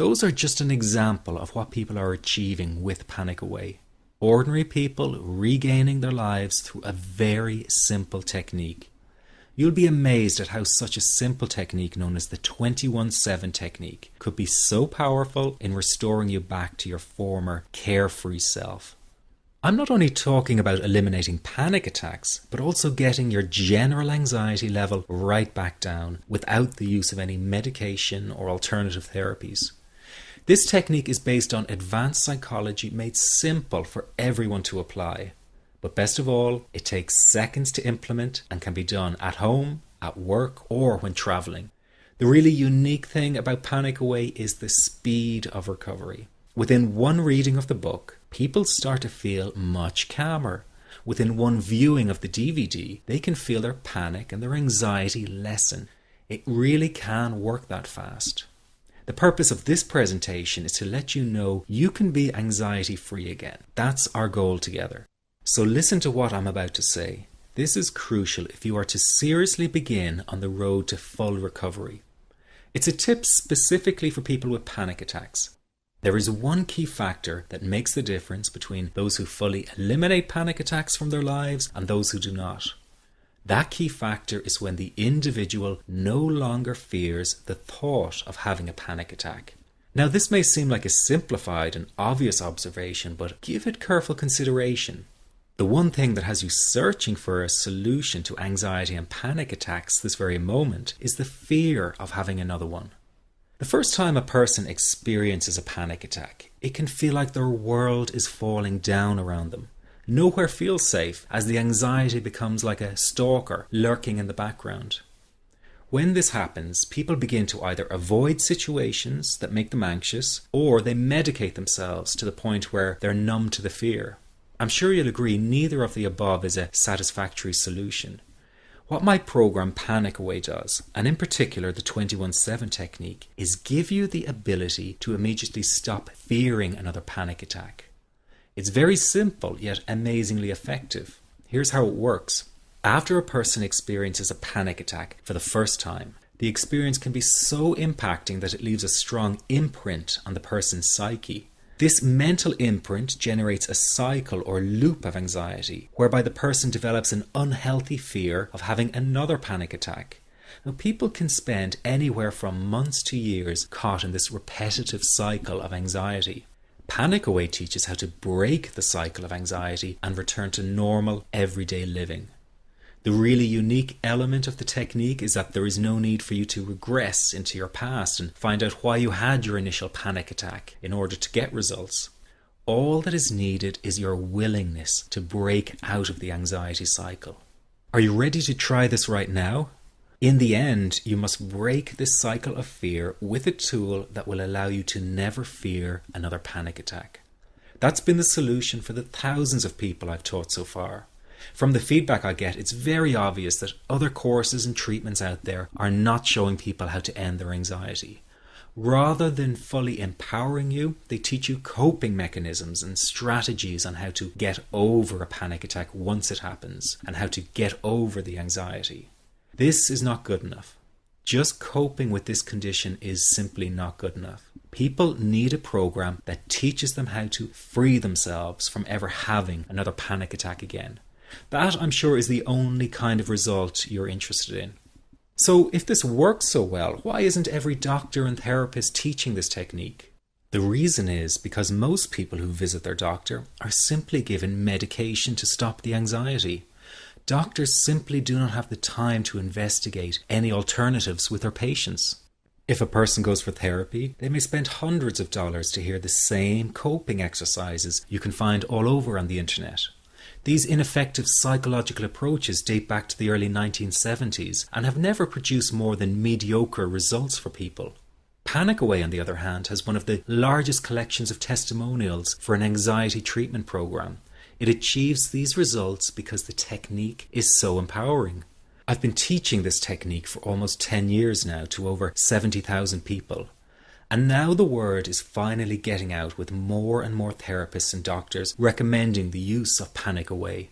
Those are just an example of what people are achieving with Panic Away. Ordinary people regaining their lives through a very simple technique. You'll be amazed at how such a simple technique known as the 21-7 technique could be so powerful in restoring you back to your former carefree self. I'm not only talking about eliminating panic attacks, but also getting your general anxiety level right back down without the use of any medication or alternative therapies. This technique is based on advanced psychology made simple for everyone to apply. But best of all, it takes seconds to implement and can be done at home, at work, or when traveling. The really unique thing about Panic Away is the speed of recovery. Within one reading of the book, people start to feel much calmer. Within one viewing of the DVD, they can feel their panic and their anxiety lessen. It really can work that fast. The purpose of this presentation is to let you know you can be anxiety-free again. That's our goal together. So listen to what I'm about to say. This is crucial if you are to seriously begin on the road to full recovery. It's a tip specifically for people with panic attacks. There is one key factor that makes the difference between those who fully eliminate panic attacks from their lives and those who do not. That key factor is when the individual no longer fears the thought of having a panic attack. Now, this may seem like a simplified and obvious observation, but give it careful consideration. The one thing that has you searching for a solution to anxiety and panic attacks this very moment is the fear of having another one. The first time a person experiences a panic attack, it can feel like their world is falling down around them. Nowhere feels safe as the anxiety becomes like a stalker lurking in the background. When this happens, people begin to either avoid situations that make them anxious, or they medicate themselves to the point where they're numb to the fear. I'm sure you'll agree neither of the above is a satisfactory solution. What my program Panic Away does, and in particular the 21-7 technique, is give you the ability to immediately stop fearing another panic attack. It's very simple yet amazingly effective. Here's how it works. After a person experiences a panic attack for the first time, the experience can be so impacting that it leaves a strong imprint on the person's psyche. This mental imprint generates a cycle or loop of anxiety, whereby the person develops an unhealthy fear of having another panic attack. Now, people can spend anywhere from months to years caught in this repetitive cycle of anxiety. Panic Away teaches how to break the cycle of anxiety and return to normal, everyday living. The really unique element of the technique is that there is no need for you to regress into your past and find out why you had your initial panic attack in order to get results. All that is needed is your willingness to break out of the anxiety cycle. Are you ready to try this right now? In the end, you must break this cycle of fear with a tool that will allow you to never fear another panic attack. That's been the solution for the thousands of people I've taught so far. From the feedback I get, it's very obvious that other courses and treatments out there are not showing people how to end their anxiety. Rather than fully empowering you, they teach you coping mechanisms and strategies on how to get over a panic attack once it happens and how to get over the anxiety. This is not good enough. Just coping with this condition is simply not good enough. People need a program that teaches them how to free themselves from ever having another panic attack again. That, I'm sure, is the only kind of result you're interested in. So if this works so well, why isn't every doctor and therapist teaching this technique? The reason is because most people who visit their doctor are simply given medication to stop the anxiety. Doctors simply do not have the time to investigate any alternatives with their patients. If a person goes for therapy, they may spend hundreds of dollars to hear the same coping exercises you can find all over on the internet. These ineffective psychological approaches date back to the early 1970s and have never produced more than mediocre results for people. Panic Away, on the other hand, has one of the largest collections of testimonials for an anxiety treatment program. It achieves these results because the technique is so empowering. I've been teaching this technique for almost 10 years now to over 70,000 people. And now the word is finally getting out with more and more therapists and doctors recommending the use of Panic Away.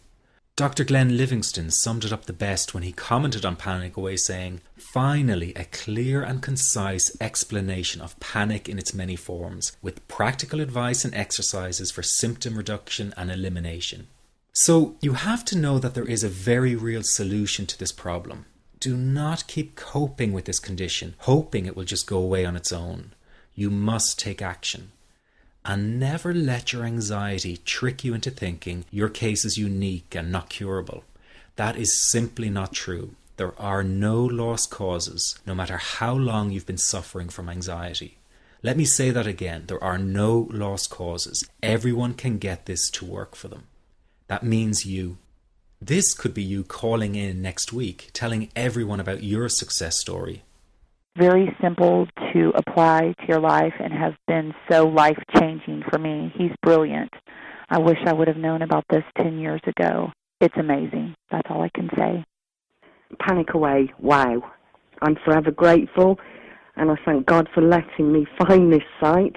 Dr. Glenn Livingston summed it up the best when he commented on Panic Away, saying, "Finally, a clear and concise explanation of panic in its many forms, with practical advice and exercises for symptom reduction and elimination." So you have to know that there is a very real solution to this problem. Do not keep coping with this condition, hoping it will just go away on its own. You must take action. And never let your anxiety trick you into thinking your case is unique and not curable. That is simply not true. There are no lost causes, no matter how long you've been suffering from anxiety. Let me say that again. There are no lost causes. Everyone can get this to work for them. That means you. This could be you calling in next week, telling everyone about your success story. Very simple to apply to your life and has been so life-changing for me. He's brilliant. I wish I would have known about this 10 years ago. It's amazing. That's all I can say. Panic Away, wow. I'm forever grateful, and I thank God for letting me find this site.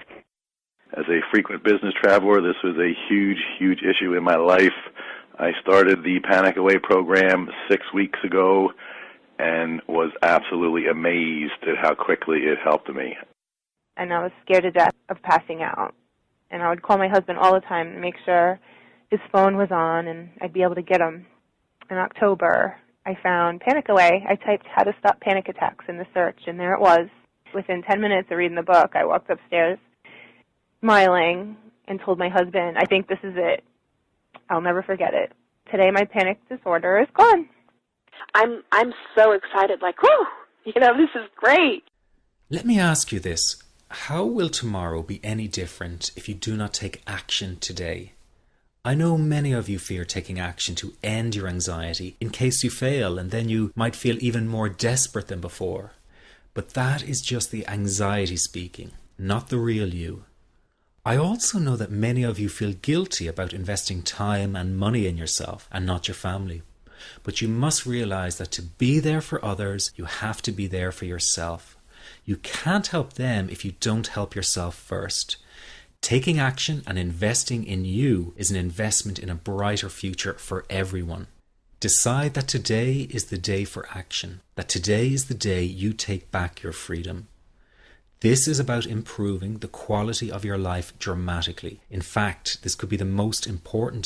As a frequent business traveler, this was a huge, huge issue in my life. I started the Panic Away program 6 weeks ago and was absolutely amazed at how quickly it helped me. And I was scared to death of passing out. And I would call my husband all the time to make sure his phone was on and I'd be able to get him. In October, I found Panic Away. I typed "how to stop panic attacks" in the search, and there it was. Within 10 minutes of reading the book, I walked upstairs smiling and told my husband, "I think this is it. I'll never forget it. Today my panic disorder is gone." I'm so excited, like, whoo, this is great. Let me ask you this. How will tomorrow be any different if you do not take action today? I know many of you fear taking action to end your anxiety in case you fail, and then you might feel even more desperate than before. But that is just the anxiety speaking, not the real you. I also know that many of you feel guilty about investing time and money in yourself and not your family. But you must realize that to be there for others, you have to be there for yourself. You can't help them if you don't help yourself first. Taking action and investing in you is an investment in a brighter future for everyone. Decide that today is the day for action, that today is the day you take back your freedom. This is about improving the quality of your life dramatically. In fact, this could be the most important